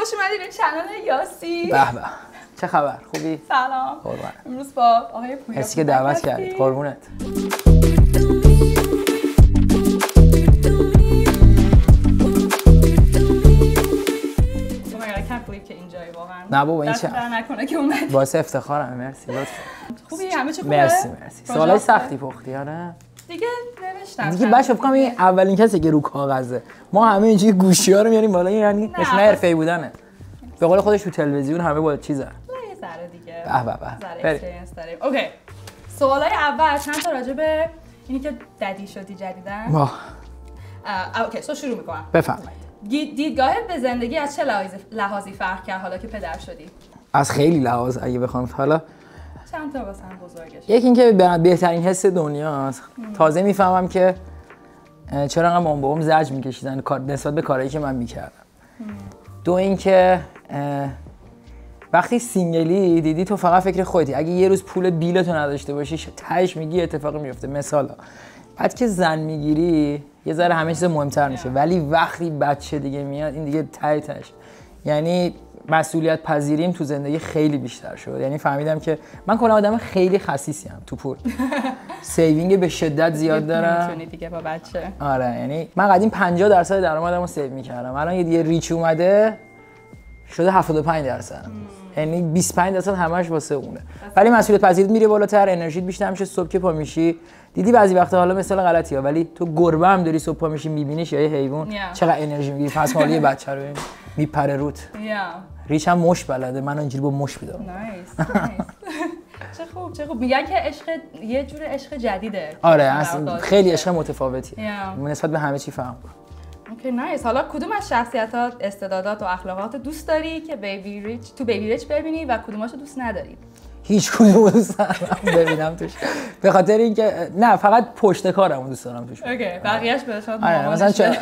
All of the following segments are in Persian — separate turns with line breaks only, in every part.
خوش اومدید به چنل یاسی.
به به، چه خبر؟ خوبی؟
سلام.
قربان.
امروز با آقای پویا
مرسی که دعوت کردید. قربونت.
که اینجایی واقعا.
نه بابا این چه؟
نکنه که اومد.
باعث افتخارم. مرسی لطفا.
خوبی؟ همه چی خوبه؟
مرسی. سوالای سختی پختی آره.
دیگه نوشتم.
دیگه بچه‌ها فکر کنم این اولین کسی که رو کاغذه. ما همه اینجوری گوشی‌ها رو میاریم بالا، یعنی نشونه حرفه‌ای بودنه. به قول خودش تو تلویزیون همه با چیزه.
یه ذره دیگه.
به.
اکسپریانس داریم. اوکی. سوالای اول چند تا راجع به اینی که ددی شدی جدیدن. اوکی، شروع می‌کنم.
بفرمایید.
دیدگاهت به زندگی از چه لحاظی فرق کرد حالا که پدر شدی؟
از خیلی لحاظ اگه بخوام حالا
چند تا واسه بزرگش.
یکی اینکه بهترین حس دنیاست. تازه میفهمم که چرا انقدر مام بابام زجر میکشیدن نسبت به کارهایی که من میکردم. دو اینکه وقتی سینگلی دیدی تو فقط فکر خودتی، اگه یه روز پول بیلتو نداشته باشی تهش میگی اتفاقی میفته. مثلا بعد که زن میگیری یه ذره همه چیز مهمتر میشه، ولی وقتی بچه دیگه میاد این دیگه تهش، یعنی مسئولیت پذیریم تو زندگی خیلی بیشتر شد. یعنی فهمیدم که من کلا آدم خیلی خسیسیم تو پول. سیوینگ به شدت زیاد دارم.
میتونی دیگه با بچه.
آره یعنی من قدیم 50% درآمدمو سیو میکردم، الان یه ریچ اومده شده 75%. یعنی 25% همش واسه اونه. ولی مسئولیت پذیریت میره بالاتر، انرژیت بیشتر میشه. صبح که پا میشی دیدی بعضی وقتا حالا مثلا غلطیه، ولی تو گربه هم داری صبح پا میشی میبینیش یا یه حیوان چقدر انرژی میگیری. پس مالی بچه رو میپره روت. ریچ هم مش بلده، من اینجوری با مش میدارم.
نایس. چه خوب. میگن که عشق یه جور عشق جدیده.
آره اصلا خیلی عشق متفاوتیه. نسبت به همه چی فرق داره.
اوکی نایس. حالا کدوم از شخصیتات، استعدادات و اخلاقات دوست داری که بیبی ریچ ببینی و کدوماشو دوست نداری؟
هیچ کدومو دوست ندارم ببینم توش. به خاطر اینکه نه فقط پشت کارمو دوست دارم توش.
اوکی بقیه‌اش بهشون.
آره مثلا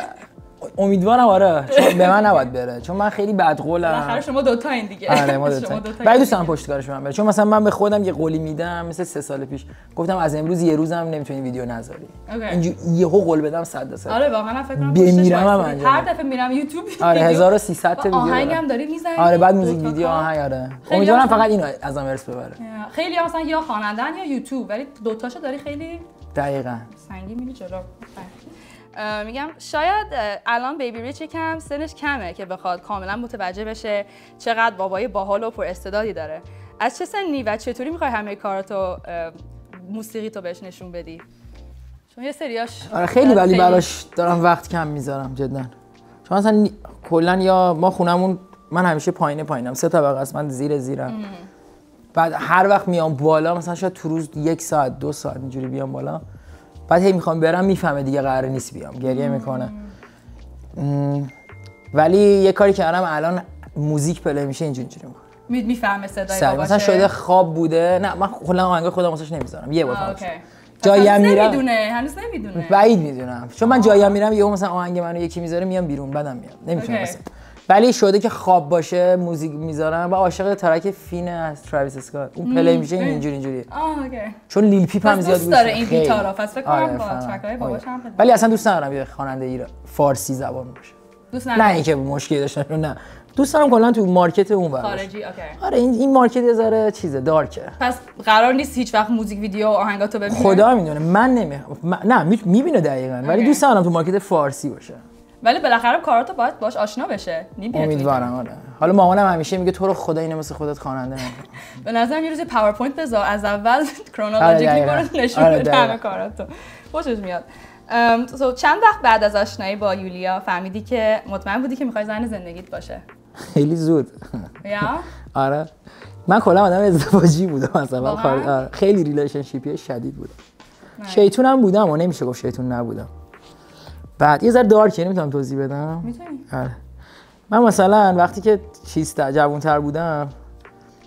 امیدوارم آره چون به من نباید بره، چون من خیلی بدقولم.
بالاخره شما دو تا این دیگه.
آره ما دو تا. ولی دوست دارم پشت کارش من بره، چون مثلا من به خودم یه قولی میدم مثل 3 سال پیش گفتم از امروز یه روزم نمیتونی ویدیو نذاری. اینجوری یهو قول بدم 100%.
آره واقعا فکر کنم
بمیرم
هر دفعه میرم یوتیوب.
آره 1300 تا ویدیو.
آهنگم داری میزنی.
آره بعد موزیک ویدیو آهنگ. آره امیدوارم فقط اینو ازم ارث ببره.
خیلی مثلا یا خوانندن یا یوتیوب، ولی دو تاشو داری خیلی
دقیقاً
سنگین میری جلو. میگم شاید الان بیبی ریچ یکم سنش کمه که بخواد کاملا متوجه بشه چقدر بابای باحال و پر استعدادی داره. از چه سنی و چطوری میخوای همه کاراتو موسیقی تو بهش نشون بدی؟ چون یه سریاش
آره خیلی ولی براش دارم وقت کم میذارم جدا. چون مثلا کلا یا ما خونمون من همیشه پایینم 3 طبقه است، من زیرم. بعد هر وقت میام بالا مثلا شاید تو روز 1 ساعت 2 ساعت اینجوری بیام بالا، بعد هی میخوام برم میفهمه دیگه قرار نیست بیام، گریه میکنه. ولی یه کاری کردم الان موزیک پلی میشه اینجوری میکنه
میفهمه صدای باباشه.
مثلا شده خواب بوده، نه من کلا آهنگ خودم واسش نمیذارم، یه بار فقط جایی هم میرم
هنوز نمیدونه
بعید میدونم، چون من جایی هم میرم یهو مثلا آهنگ منو یکی میذاره میام بیرون بعدم میام نمیتونم مثلا. ولی شده که خواب باشه موزیک میذارم و عاشق ترک فین از تراویس اسکات اون پلی میشه اینجوری. چون لیل پیپ هم زیاد
دوست داره این بیتا رو، پس فکر کنم با ترکای باباش هم.
ولی اصلا دوست ندارم یه خواننده ایران فارسی زبان باشه.
دوست ندارم.
نه اینکه مشکلی داشتن، نه دوست دارم کلا تو مارکت اون باشه
خارجی. اوکی
آره این مارکت یه ذره چیزه دارکه.
پس قرار نیست هیچ وقت موزیک ویدیو و آهنگاتو ببینه.
خدا میدونه من نه میبینه دقیقاً ولی دوست دارم تو مارکت فارسی باشه.
ولی بالاخره کاراتو باید باش آشنا بشه.
امیدوارم آره. حالا مامانم همیشه میگه تو رو خدا اینو مثل خودت خواننده نکن.
به نظرم یه روز پاورپوینت بذار از اول کرونولوژیکلی برو نشون بده همه کاراتو. خوشش میاد. چند وقت بعد از آشنایی با یولیا فهمیدی که مطمئن بودی که میخوای زن زندگیت باشه؟
خیلی زود.
یا؟
آره. من کلا آدم ازدواجی بودم مثلا آره. خیلی ریلیشنشیپی شدید بودم. شیطونم بودم و نمیشه گفت شیطون نبودم. بعد یه ذره دارکه نمیتونم توضیح بدم.
میتونی.
آره. من مثلا وقتی که جوان‌تر بودم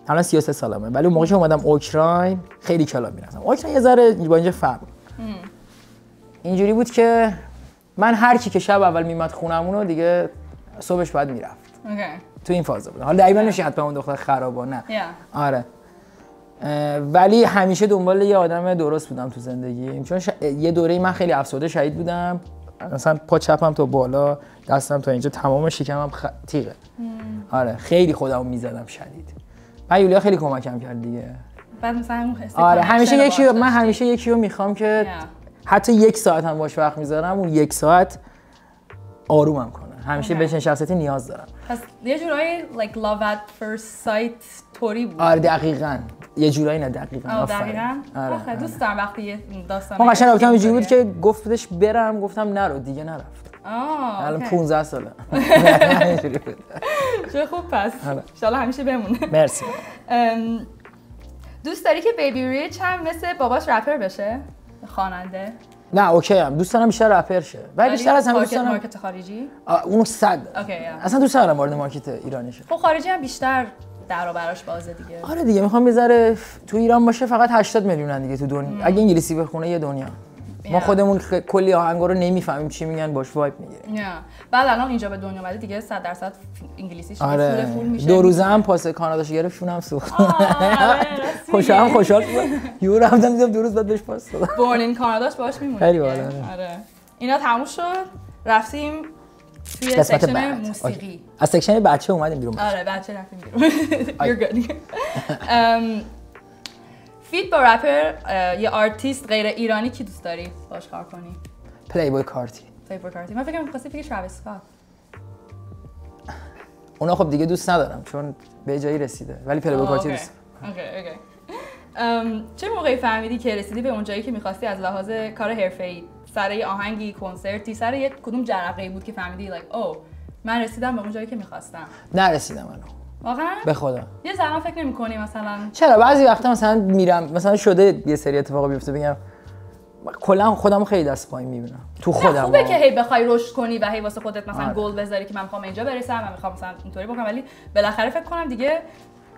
الان 33 سالمه، ولی اون موقع که اومدم اوکراین خیلی کلا میرفتم. اوکراین یه ذره با اینجا فرق. اینجوری بود که من هر کی که شب اول میمد خونمونو دیگه صبحش بعد میرفت. تو این فاز بود. حالا دقیقاً نمیشه حتما اون دختر خرابانه. آره. ولی همیشه دنبال یه آدم درست بودم تو زندگیم، چون یه دوره من خیلی افسرده شهید بودم. مثلا پا چپم تا بالا، دستم تا اینجا، تمام شکمم تیغه. آره خیلی خودمو میزدم شدید. من یولیا خیلی کمکم کرد دیگه.
بعد مثلا اون حس
آره همیشه یکی رو میخوام که حتی 1 ساعت هم باش وقت میذارم اون 1 ساعت آرومم کنه. همیشه به چنین شخصیتی نیاز دارم.
پس یه جورایی like love at first sight طوری بود.
آره دقیقاً. یه جورایی نه دقیقاً.
دقیقاً. آخه دوست دارم وقتی یه داستان
ما قشنگ رابطه‌م اینجوری بود که گفتش برم گفتم نرو دیگه نرفت. الان 15 ساله. اینجوری بود.
چه خوب پس. ان شاءالله همیشه بمونه.
مرسی.
دوست داری که بیبی ریچ هم مثل باباش رپر بشه؟ خواننده؟
نه اوکی هم دوست دارم بیشتر رپر شه. ولی بیشتر از همه دوست دارم
مارکت خارجی؟
اونو 100. اصلا دوست دارم وارد مارکت ایرانی شه.
خب خارجی هم بیشتر در و براش بازه دیگه.
آره دیگه میخوام بذاره تو ایران باشه فقط 80 میلیونن دیگه تو دنیا. اگه انگلیسی بخونه یه دنیا. ما خودمون کلی آهنگا رو نمیفهمیم چی میگن باش وایب میگیریم.
بعد الان اینجا به دنیا اومده دیگه 100% انگلیسیش فول میشه.
2 روزه هم پاس کاناداش گرفت شونم سوخت. خوشحال شد. یو رفتم دیدم 2 روز بعد بهش پاس دادم.
بورن این کاناداش باش میمونه.
خیلی بالا.
آره. اینا تموم شد. رفتیم توی سکشن موسیقی.
از سکشن بچه اومدیم بیرون.
آره بچه رفتیم بیرون. You're good. فیت با رپر یا آرتیست غیر ایرانی کی دوست داری باش کار کنی؟
پلیبوی کارتی.
پلیبوی کارتی. من فکر می‌خواستی بگی تراویس اسکات.
اونا خب دیگه دوست ندارم چون به جایی رسیده ولی پلیبوی کارتی دوست
دارم. اوکی. چه موقعی فهمیدی که رسیدی به اون جایی که می‌خواستی از لحاظ کار حرفه‌ای؟ سر یه آهنگی، کنسرتی، سر یه کدوم جرقه‌ای بود که فهمیدی like من رسیدم به اون جایی که می‌خواستم؟
نرسیدم الان.
واقعا؟
به خدا.
یه زمان فکر نمی‌کنی مثلا؟
چرا بعضی وقتا مثلا میرم مثلا شده یه سری اتفاقا بیفته بگم کلا خودمو خیلی دست پایین میبینم تو خودم.
خوبه که هی بخوای رشد کنی و هی واسه خودت مثلا گل بذاری که من می‌خوام اینجا برسم، من می‌خوام مثلا اینطوری بکنم ولی بالاخره فکر کنم دیگه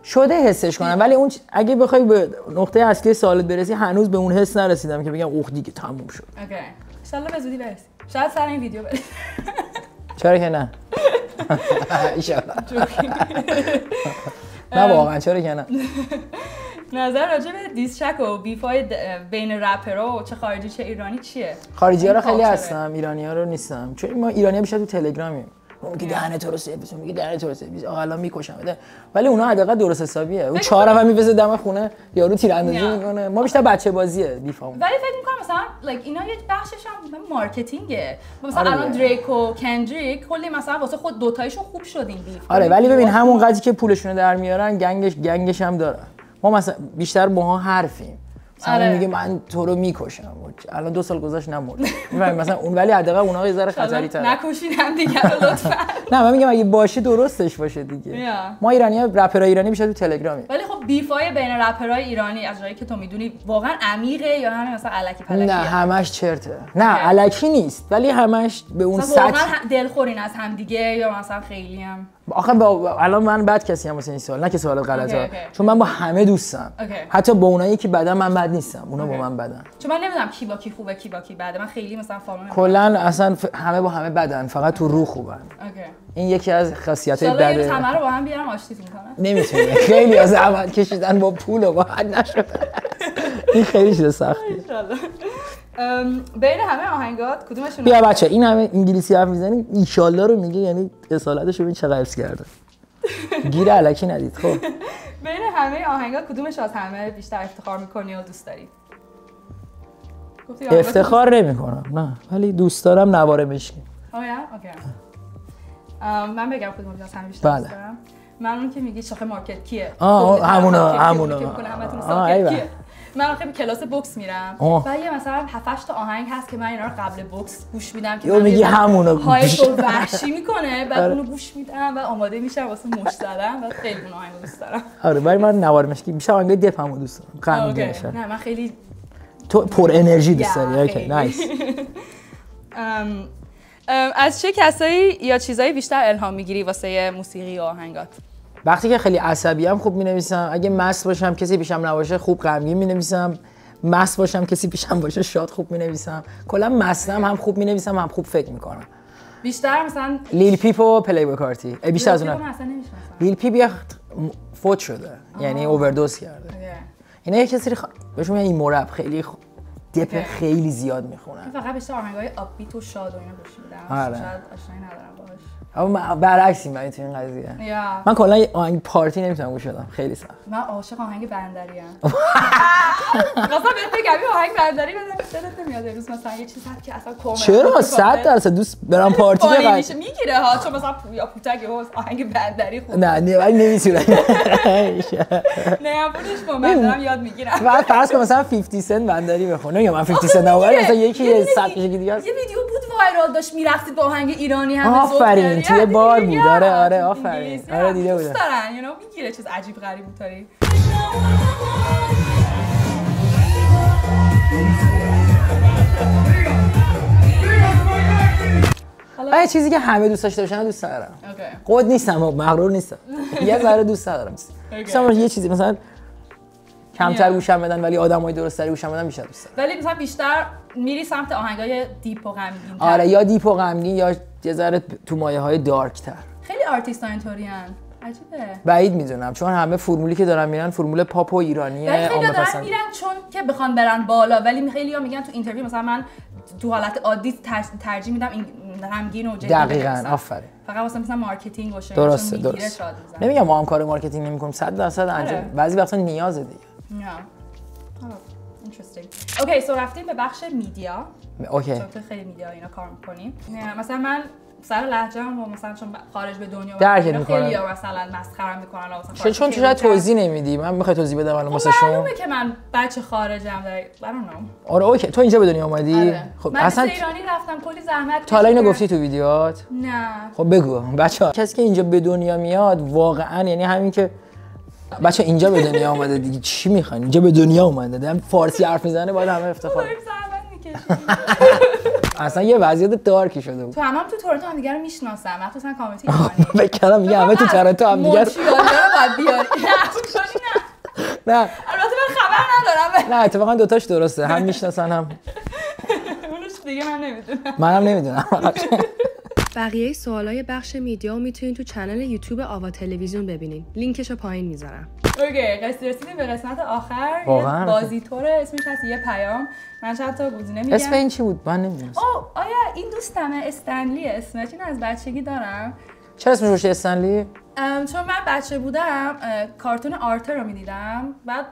شده حسش کنم ولی اون اگه بخوای به نقطه اصلی سوالت برسی هنوز به اون حس نرسیدم که بگم اوه دیگه تموم شد.
اوکی. ان شاءالله به زودی برسی. شاید سر این ویدیو برسی.
چرا که نه؟ ان شاءالله. نه واقعا چرا که نه؟
نظر راجع به دیس چک و بیفای بین رپرها چه خارجی چه ایرانی چیه؟
خارجی‌ها رو خیلی هستم، ایرانی‌ها رو نیستم. چون ما ایرانی‌ها بیشتر تو تلگرامیم. اون که دهنت تو رو سرویس میگه دهنت تو رو سرویس آقا الان میکشم ولی اونها حداقل درست حسابیه. اون 4 نفر میپزه دم خونه یارو تیراندازی میکنه. ما بیشتر بچه بازیه بیفام.
ولی فکر می‌کنم مثلا like اینا یه بخشش هم مارکتینگه. مثلا الان دریک و کندریک کلی مثلا واسه خود دوتایشون خوب شدین بیف.
آره ولی ببین همون قضیه که پولشون در میارن گنگش هم داره. ما مثلا بیشتر ماها حرفیم. مثلا میگه من تو رو میکشم. الان 2 سال گذشت نمرد. میفهمی مثلا اون ولی حداقل اونها یه ذره خطری‌تره.
نکشین هم دیگه رو لطفا.
نه من میگم اگه باشه درستش باشه دیگه. ما ایرانی‌ها رپرای ایرانی بیشتر تو تلگرامی.
ولی خب بیفای بین رپرای ایرانی از جایی که تو میدونی واقعا عمیقه یا همین مثلا الکی پلکیه؟
نه همش چرته. نه الکی نیست ولی همش به اون سطح
واقعا دلخورین از هم دیگه یا مثلا خیلی هم
آخه الان من بد کسی هم واسه این سوال نه که سوال غلطه چون من با همه دوستم حتی با اونایی که بدن من بد نیستم اونا با من بدن
چون من نمیدونم کی با کی خوبه کی با کی بده من خیلی مثلا فالو
کلا اصلا همه با همه بدن فقط تو روح خوبن این یکی از خاصیت‌های بده
ان همه رو با هم بیارم آشتیتون کنم
نمیتونه خیلی از زحمت کشیدن با پول و با حد نشده این خیلی چیز سختیه
بین همه آهنگات کدومشون
بیا بچه این همه انگلیسی حرف میزنی ان شاء الله رو میگه یعنی اصالتش رو ببین چقدر حفظ کرده گیر الکی ندید خب
بین همه آهنگات کدومش از همه بیشتر افتخار میکنی و دوست داری
افتخار نمیکنم نه ولی دوست دارم نوار مشکی
اوکی من بگم کدوم از همه بیشتر دوست دارم من اون که میگی شاخه مارکت کیه
همونا
من خیلی کلاس بوکس میرم و یه مثلا 7-8 تا آهنگ هست که من اینا رو قبل بوکس گوش میدم که
میگی همونا
هایش رو وحشی میکنه بعد اونو گوش میدم و آماده میشم واسه مش زدن و خیلی اون آهنگو دوست دارم
آره ولی من نوار مشکی بیشتر آهنگ دپمو دوست دارم
نه من خیلی
تو پر انرژی دوست داری اوکی نایس
از چه کسایی یا چیزایی بیشتر الهام میگیری واسه موسیقی و آهنگات
وقتی که خیلی عصبی‌ام خوب می‌نویسم اگه مست باشم کسی پیشم نباشه خوب غمگین می‌نویسم مست باشم کسی پیشم باشه شاد خوب می‌نویسم کلا مستم هم خوب می‌نویسم هم خوب فکر می‌کنم
بیشتر مثلا
لیل پیپ و پلیبوی کارتی بیشتر از اونها لیل پیپ فوت شده یعنی اووردوز کرده اینا یه کسی بهشون میگن این مرب خیلی دپ خیلی زیاد میخونم.
فقط بیشتر آهنگای آپبیت و شاد و اینا گوش میدم.
آره.
شاید آشنایی ندارم باهاش.
اما برعکسی من تو این قضیه. من کلا آهنگ پارتی نمیتونم گوش بدم، خیلی سخت.
من عاشق آهنگ بندری ام. مثلا بهت بگم آهنگ بندری دلت نمیاد روز مثلا یه چیزی هست که اصلا کاملا
چرا 100% دوست برام پارتی
میشه میگیره ها، چون مثلا پویا پوتک آهنگ بندری خوب.
نه ولی نمیتونم.
نه پولش با من دارم یاد میگیرم.
بعد فرض کن مثلا 50 سنت بندری بخونه یا من 50 سنت نواری مثلا یکی 100 کشی دیگه است.
یه ویدیو بود وایرال داشت میرفتید با آهنگ ایرانی همه
آفرین توی بار بود. آره آفرین. آره دیده بودم.
دوست دارن میگیره چیز عجیب غریب اونطوری.
یه چیزی که همه دوست داشته باشن دوست دارم. خود نیستم، مغرور نیستم. یه ذره دوست دارم. مثلا یه چیزی مثلا کمتر گوشم بدن ولی آدمای درست‌تری گوشم بدن بیشتر دوست دارم.
ولی مثلا بیشتر میری سمت آهنگای دیپ و غمگین.
آره یا دیپ و غمگین یا یه ذره تو مایه‌های دارک تر.
خیلی آرتیست‌ها اینطورین. عجیبه.
بعید میدونم چون همه فرمولی که دارن میرن فرمول پاپ و ایرانیه.
ولی خیلی دارن میرن چون که بخوان برن بالا، ولی خیلی‌ها میگن تو اینترویو مثلا من تو حالت عادی ترجیح میدم این غمگین و جدی.
دقیقاً آفرین.
فقط واسه مثلا مارکتینگ و
درسته. نمیگم ما هم کار مارکتینگ نمی‌کنیم 100% انجام. بعضی وقتا نیازه دیگه.
interesting. اوکی سو رفتیم به بخش میدیا.
اوکی.
چون تو خیلی میدیا اینا کار می‌کنی. مثلا من سر لهجه‌ام و مثلا چون خارج به دنیا
درک می‌کنم.
خیلی مثلا مسخره‌ام می‌کنن مثلا
چون تو شاید توضیح نمیدی. من می‌خوای توضیح بدم الان واسه شما.
معلومه که من بچه خارجم I don't know.
آره اوکی تو اینجا به دنیا اومدی؟
آره.
خب
من
اصلا
ایرانی رفتم کلی زحمت.
تا حالا اینو گفتی تو ویدیوهات؟
نه.
خب بگو بچه‌ها کسی که اینجا به دنیا میاد واقعا یعنی همین که بچه اینجا به دنیا اومده دیگه چی میخواین اینجا به دنیا اومده دارم فارسی حرف میزنه باید همه افتخار اصلا یه وضعیت دارکی شده بود.
تو همم تو تورنتو هم دیگه رو میشناسم مخصوصا کامیونیتی ایرانی.
بکنم میگه همه تو تورنتو هم دیگه رو
باید بیاری.
نه
البته من خبر ندارم.
نه اتفاقا دوتاش درسته هم میشناسن هم
اونش دیگه من نمیدونم.
منم نمیدونم.
بقیه سوالای بخش میدیا میتونین تو کانال یوتیوب آوا تلویزیون ببینین. لینکشو پایین میذارم.
اوکی رسیدیم به قسمت آخر. یه بازیطور اسمش هست یه پیام. من چند تا گزینه میگم.
اسم این چی بود؟ من نمیدونم.
آیا این دوستمه استنلی اسمش اینو از بچگی دارم.
چرا اسمش روش استنلی؟
چون من بچه بودم کارتون آرتر رو میدیدم بعد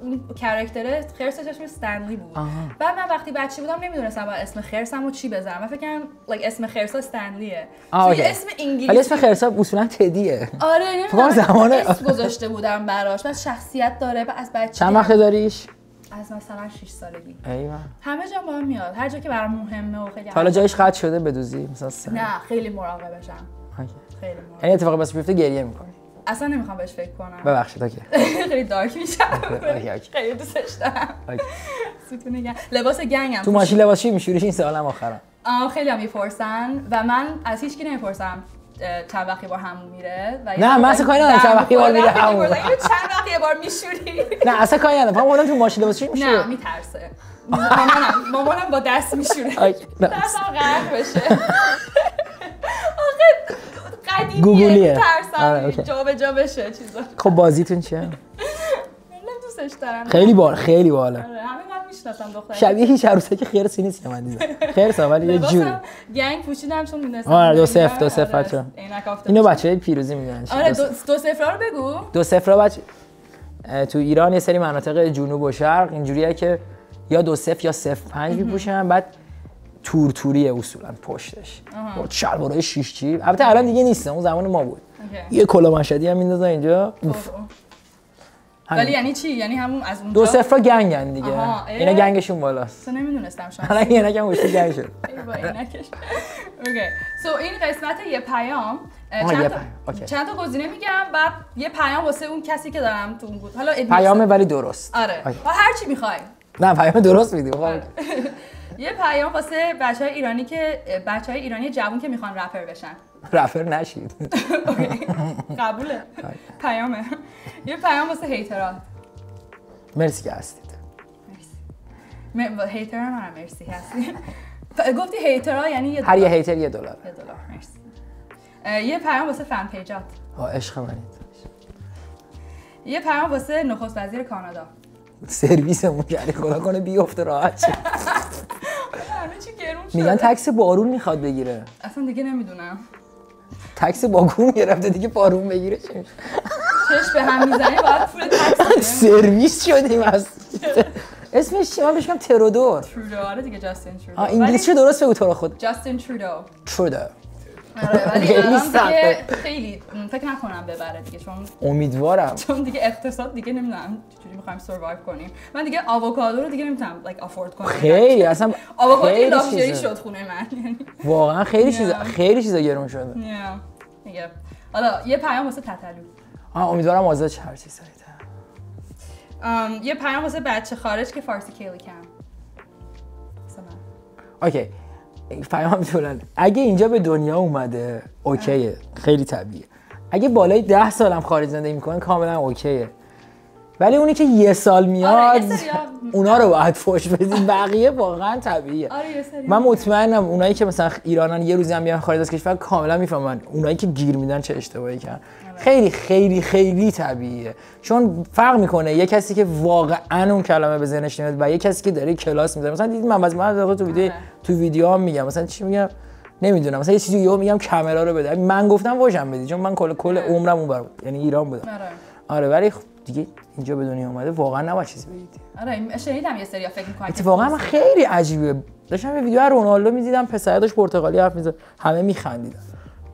اون کاراکتر خرسش اسمش استنلی بود. بعد من وقتی بچه بودم نمیدونستم با اسم خرسمو چی بزنم. من فکر کردم اسم خرسا استنلیه. یه اسم انگلیسی.
ولی اسم خرسا اصولا تدیه.
آره نمیدونم. اسم گذاشته بودم براش. بعد شخصیت داره و از بچگی.
چند وقت داریش؟
از مثلا 6 سالگی.
ایوه.
همه جا با هم میاد. هر جا که برام مهمه و خیلی.
حالا جایش قطع شده بدوزی مثلا؟
نه خیلی مراقبشم. خیلی مراقب.
این اتفاقی واسه بیفته گریه می‌کنی.
اصلا نمیخوام بهش فکر کنم.
ببخشید اوکی.
خیلی دارک میشم. خیلی دوستش دارم. ستون گنگ. لباس گنگم.
تو ماشین لباس چی میشوری این سوالم آخرام؟
خیلی هم میپرسن و من از هیچ کی نمیپرسم چند وقت یه بار همون میره و
نه من اصلا کاری ندارم چند وقت یه بار میره همون.
چند وقت یه بار میشوری؟
نه اصلا کاری ندارم. فقط تو ماشین لباس چی میشوری؟
نه میترسه. مامانم با دست میشوره. دستم غرق بشه. قدیمیه
گوگلیه.
ترسم جا به جا بشه چیزا.
خب بازیتون چیه؟
من دوستش دارم.
خیلی باله.
همه من میشناسم دختر.
شبیه هیچ عروسکی خرسی نیست که من دیدم. خرسا ولی یه جوری.
گنگ پوشیدم چون می‌دونستم.
آره 2-0 بچا. اینو بچه‌های پیروزی میدونن.
آره 2-0 رو بگو.
2-0 بچا. تو ایران یه سری مناطق جنوب و شرق اینجوریه که یا 2-0 یا 0-5 میپوشن بعد توریه اصولا پشتش با شلوارای شیشچی. البته الان دیگه نیست اون زمان ما بود. یه کلاه مشهدی هم میندازن اینجا.
ولی یعنی چی؟ یعنی همون از اونجا
2-0 گنگن دیگه. اینا گنگشون بالاست.
اصلا نمیدونستم شما.
الان یه نگم وشی گنگ شد.
اوکی. سو این قسمت یه پیام چند تا گزینه میگم بعد یه پیام واسه اون کسی که دارم تو اون بود. حالا
پیامه ولی درست.
آره. هر چی می‌خوای.
نه پیام درست میدی.
یه پیام واسه بچهای ایرانی که بچهای ایرانی جوون که میخوان رپر بشن.
رپر نشید.
قبوله. پیامه. یه پیام واسه هیترات.
مرسی که هستید.
مرسی. هیتر هم مرسی هستی. گفتی هیترها یعنی
هر یه هیتر $1. $1
مرسی. یه پیام واسه فن پیجات.
عشق منید.
یه پیام واسه نخست وزیر کانادا.
سرویسمون کردی خدا کنه بیفته راحت شه.
همه چی گرون شده.
میگن تکس بارون میخواد بگیره.
اصلا دیگه نمیدونم.
تکس باگون گرفته دیگه بارون بگیره چی میشه؟
چش به هم میزنی باید پول تکس بدیم.
سرویس شدیم از اسمش چی؟ من بهش میگم ترودور.
ترودو. آره دیگه جاستین ترودو.
انگلیسی درست بگو تو رو خود.
جاستین ترودو.
ترودو.
آره ولی الان دیگه خیلی فکر نکنم ببره دیگه چون
امیدوارم.
چون دیگه اقتصاد دیگه نمیدونم چجوری می‌خوایم سروایو کنیم. من دیگه آووکادو رو دیگه نمیتونم لایک افورد کنم.
خیلی اصلا
آووکادو لاکچری شد خونه من یعنی.
واقعا خیلی چیزا گرون شده.
دیگه حالا یه پیام واسه تتلو.
امیدوارم آزاد شه هر چیز سریع‌تر.
یه پیام واسه بچه خارج که فارسی کلی کم.
اوکی. پیام طولانی. اگه اینجا به دنیا اومده اوکیه، خیلی طبیعیه. اگه بالای 10 سالم خارج زندگی میکنه کاملا اوکیه. ولی اونی که یه سال میاد اونا رو باید فوش بدید، بقیه واقعا طبیعیه. من مطمئنم اونایی که مثلا ایرانن یه روزی هم بیان خارج از کشور کاملا میفهمن اونایی که گیر میدن چه اشتباهی کردن. خیلی خیلی خیلی طبیعیه، چون فرق میکنه یه کسی که واقعا اون کلمه به ذهنش نمیاد و یه کسی که داره کلاس میذاره. مثلا دیدید من تو ویدیو هم میگم مثلا چی میگم نمیدونم، مثلا یه چیزی یهو میگم کامرا رو بده، من گفتم واژم بدی چون من کل عمرم اون بود یعنی ایران بودم. آره ولی دیگه اینجا به دنیا اومده واقعا نباید چیزی بگید.
آره شنیدم یه سری فکر می‌کنن
اتفاقا من خیلی عجیبه، داشتم یه ویدیو رونالدو می‌دیدم، پسر داشت پرتغالی حرف می‌زد، همه می‌خندیدن.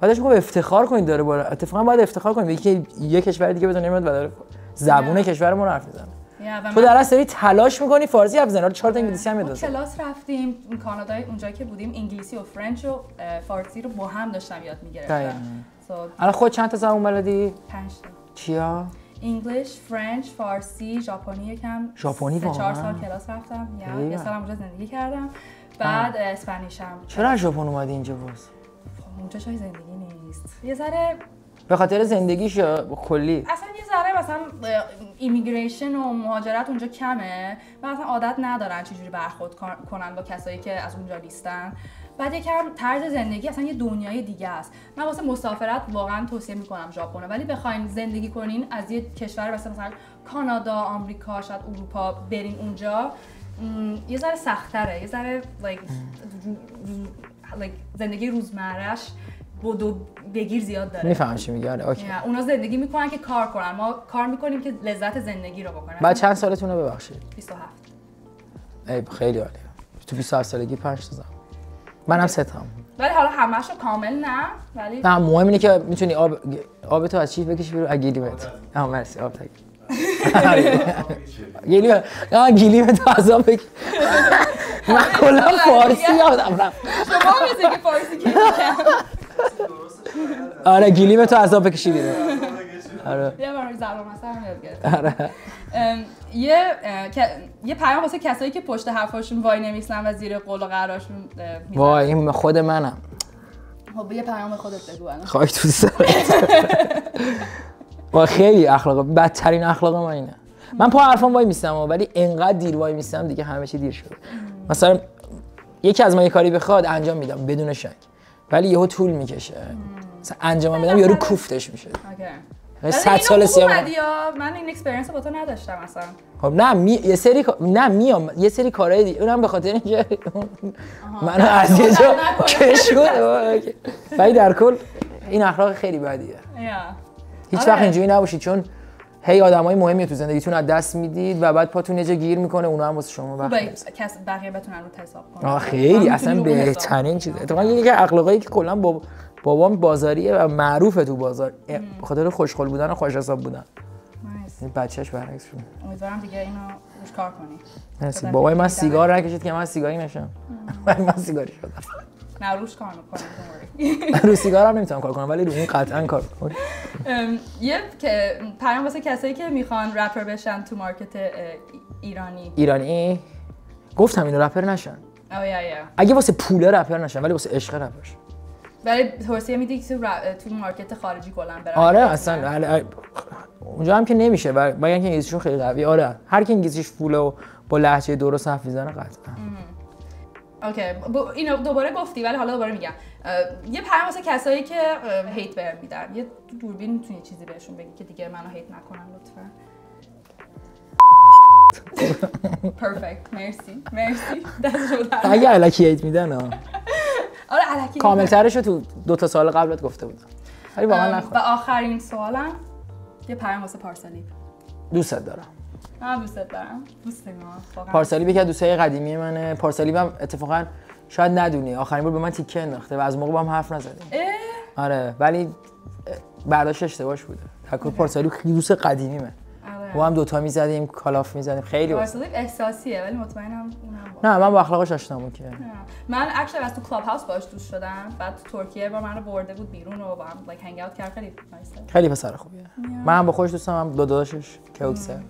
بعدش گفت افتخار کنید داره بالا. اتفاقا باید افتخار کنید که یه کشور دیگه به دنیا میاد و داره زبون کشورمون حرف می‌زنه. تو در اصل تلاش می‌کنی فارسی حرف بزنی، 4 تا انگلیسی هم می‌دونی.
کلاس رفتیم کانادا، اونجایی که بودیم انگلیسی و فرنچ و فارسی رو با هم داشتم یاد می‌گرفتم.
الان خود چند تا زبون بلدی؟
5 تا.
چیا؟
انگلیش، فرنچ، فارسی، ژاپنی یکم.
ژاپنی واقعا
4 سال کلاس رفتم. یه سالم اونجا زندگی کردم. بعد اسپانیشم.
چرا از ژاپن اومدی اینجا باز؟
اونجا جای زندگی نیست. یه ذره
به خاطر زندگیش یا کلی؟
اصلا یه ذره مثلا ایمیگریشن و مهاجرت اونجا کمه و اصلا عادت ندارن چجوری برخورد کنن با کسایی که از اونجا نیستن. بعد یکم طرز زندگی اصلا یه دنیای دیگه است. من واسه مسافرت واقعا توصیه میکنم ژاپن، ولی بخواین زندگی کنین از یه کشور مثلا کانادا، آمریکا، شاید اروپا برین اونجا یه ذره سخت‌تره، یه ذره زندگی روزمره‌اش بدو بگیر زیاد داره.
میفهمم چی میگی. اوکی.
اونا زندگی میکنن که کار کنن، ما کار میکنیم که لذت زندگی رو بکنیم.
بعد چند سالتونه ببخشید؟
27.
ای خیلی عالیه. تو 27 سالگی 5 تا زن. منم 3 تام.
ولی حالا همه‌شو کامل نه، ولی
نه مهم اینه که میتونی آب تو از چی بکشی بیرون؟ گلیمت. مرسی آب تگی. گلیمت از آب بکش. من کلا فارسی یادم رفت.
شما میگی که فارسی کی؟
آره گلیمت از آب بکشی بیرون.
آره. یه بار زبان مثلا یاد گرفتم. آره. یه پیام واسه کسایی که پشت حرفاشون وای نمیسن و زیر قول و قرارشون میذارن.
وای این خود منم.
خب یه پیام به خودت بگو الان.
خاک تو سرت. وای خیلی اخلاق بدترین اخلاق من اینه. من پا حرفام وای میستم ولی انقدر دیر وای میستم دیگه همه چی دیر شده. مثلا یکی از من یه کاری بخواد انجام میدم بدون شک. ولی یهو طول میکشه. مثلا انجام میدم یارو کوفتش میشه.
اوکی.
100 سال سیاه
من این اکسپریانس رو با تو نداشتم اصلا.
خب نه یه سری کارهای دیگه اونم به خاطر اینکه منو از یه جا کشوند. ولی در کل این اخلاق خیلی بدیه. هیچ وقت اینجوری نباشید چون هی آدمای مهمی تو زندگیتون از دست میدید و بعد پاتون یه جا گیر میکنه اونا هم واسه شما وقت نمیذارن.
بقیه بتونن رو حساب کنن.
خیلی اصلا بهترین چیزه. اتفاقا یکی از اخلاقایی که کلا بابام بازاریه و معروفه تو بازار به خاطر خوشخل بودن و خوش حساب بودن. این بچه‌ش برعکس شد.
امیدوارم دیگه اینو روش کار کنی.
مرسی. بابای من سیگار نکشید که من سیگاری نشم. من سیگاری شدم.
نه روش کار می‌کنم.
رو سیگار هم نمیتونم کار کنم ولی رو این قطعا کار کنم.
یه که پیام واسه کسایی که میخوان رپر بشن تو مارکت ایرانی
گفتم اینو رپر نشن. اگه واسه پول رپر نشن ولی واسه عشق رپر شن.
ولی توصیه میدی که تو مارکت خارجی کلا برن.
آره اصلا اونجا هم که نمیشه باید اینکه انگلیسیشون خیلی قوی. آره هر کی انگلیسیش پوله و با لهجه درست حرف میزنه قطعا.
اوکی اینو دوباره گفتی ولی حالا دوباره میگم یه پیام واسه کسایی که هیت بهم میدن یه دوربین میتونی چیزی بهشون بگی که دیگه منو هیت نکنن لطفا. پرفکت. مرسی دستشو در
اگه الکی هیت میدن ها
آره الکی
کامل ترشو تو 2 سال قبلت گفته بودم ولی واقعا نخوام.
و آخرین سوالم یه پیام واسه پارسالیب.
دوستت دارم.
من دوستت دارم. دوست ما واقعا.
پارسالیب یکی از دوستای قدیمی منه. پارسالیب هم اتفاقا شاید ندونی آخرین بار به من تیکه انداخته و از موقع با هم حرف نزدیم. آره ولی برداشت اشتباهش بوده. تکر پارسالیب خیلی دوست قدیمیمه. با هم دوتا میزدیم کالاف میزدیم خیلی
پارسالیب احساسیه ولی مطمئنم اونم
نه من با اخلاقش آشنامون که
من اکچولی از تو کلاب هاوس باهاش دوست شدم بعد تو ترکیه با منو برده بود بیرون و با هم لایک هنگ اوت کرد
خیلی پسر خوبیه من هم با خوش دوستم هم داداشش کوکسه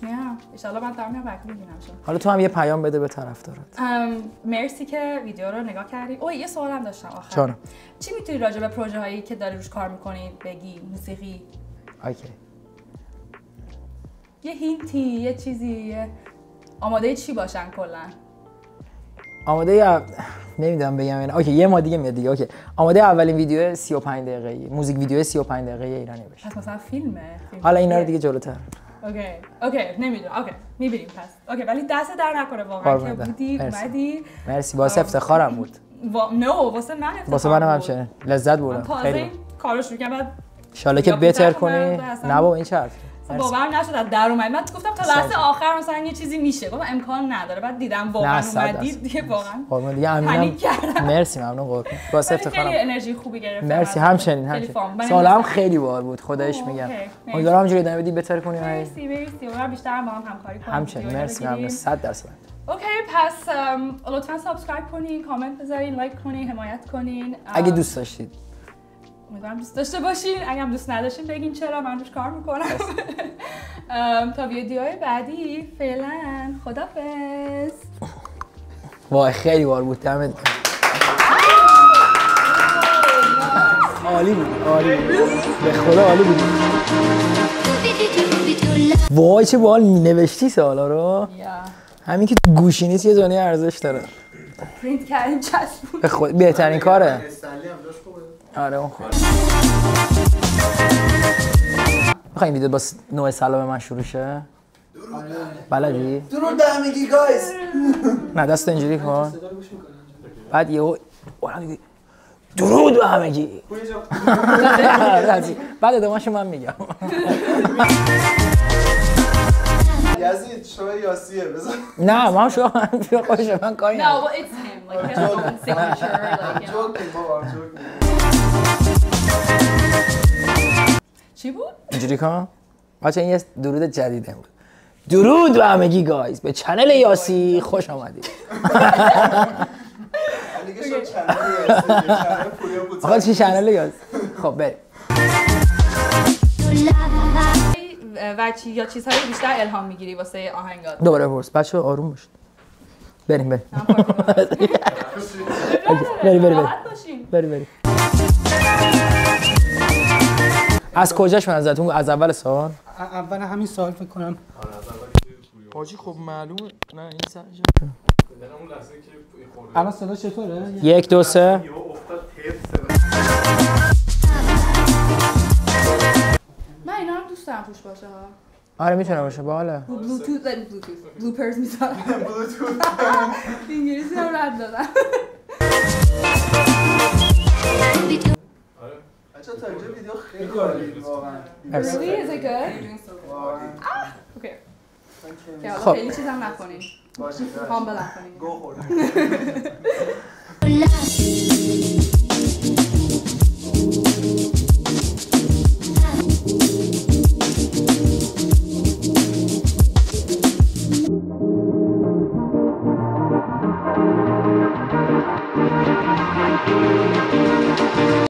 ان شاء الله من دارم میام بک میبینم
حالا تو هم یه پیام بده به طرفدارات.
مرسی که ویدیو رو نگاه کردی. اوه یه سوالم داشتم آخر.
چون
چی میتونی راجع به پروژه هایی که داری روش کار میکنی بگی؟ موسیقی
اوکی
یه هینتی یه چیزی آماده چی باشن کلا؟
آماده نمیدونم بگم اینا. اوکی یه ما دیگه میاد دیگه. اوکی آماده اولین ویدیو 35 دقیقه‌ای موزیک ویدیو 35 دقیقه‌ای ایرانی بشه.
پس مثلا فیلمه.
حالا اینا رو دیگه جلوتر.
اوکی نمیدونم. اوکی میبینیم پس. اوکی ولی دست در نکنه واقعا که بودی اومدی.
مرسی واسه افتخارم بود.
واسه من افتخار.
واسه منم همچنین لذت بردم.
خیلی کارو شروع کردم بعد
ان شاءالله که بهتر کنی. نه بابا این چه حرفی.
باورم نشد از در اومد. من گفتم تا لحظه آخر مثلا یه چیزی میشه. گفتم امکان نداره. بعد دیدم واقعا اومدی دیگه واقعا.
قربون دیگه امینم. مرسی ممنون قربون. واسه افتخارم.
خیلی انرژی خوبی گرفتم.
مرسی همچنین. سالم خیلی باحال بود خدایش میگم. امیدوارم همینجوری ادامه بدی بهتر کنی.
مرسی اونم بیشتر با هم همکاری کنیم.
همچنین مرسی ممنون 100%.
اوکی پس لطفا سابسکرایب کنین، کامنت بذارین، لایک کنین، حمایت کنین.
اگه دوست داشتید.
امیدوارم دوست داشته باشین. اگه هم دوست نداشتین بگین چرا من روش کار میکنم. تا ویدیوهای بعدی فعلا خدافظ.
وای خیلی بار بود دمت گرم. عالی بود به خدا عالی بود. وای چه باحال نوشتی سوالا رو. همین که گوشی نیست یه دنیا ارزش داره.
پرینت کردیم چسبون.
به خود بهترین کاره. آره اون خوبه. میخوایم ویدیو با نوع سلام من شروع شه؟ بلدی؟
درود به همگی گایز.
نه دست اینجوری کن. بعد یهو درود به همگی. بعد ادامه‌شو من میگم.
یزید شما یاسیه بذار.
نه من شما خودش من کاری
نه well it's him like his own signature like
joking بابا
چی بود؟
اینجوری کن. بچه این یه درود جدیده بود. درود به همگی گایز به چنل یاسی خوش آمدید.
دیگه شو چنل یاسی.
آقا چی چنل یاسی؟ خب بریم.
و یا چیزهای بیشتر الهام میگیری واسه آهنگات؟
دوباره پرس بچه آروم باشید. بریم از کجاش من ازتون از اول سال؟
اول همین سال فکر کنم.
حاجی خب معلومه نه این سر
الان صدا چطوره؟
1 2 3
من اینا هم دوست دارم توش باشه ها.
آره میتونه باشه باحاله.
بلوپرز میذارم. انگلیسی هم رد دادم.
بچه‌ها تا اینجا ویدیو خیلی عالی واقعا.
Really? Is it good? Okay.
خب
خیلی چیزام نکنین.
باشه.
کامل نکنین.
گو خوردم.
Thank you.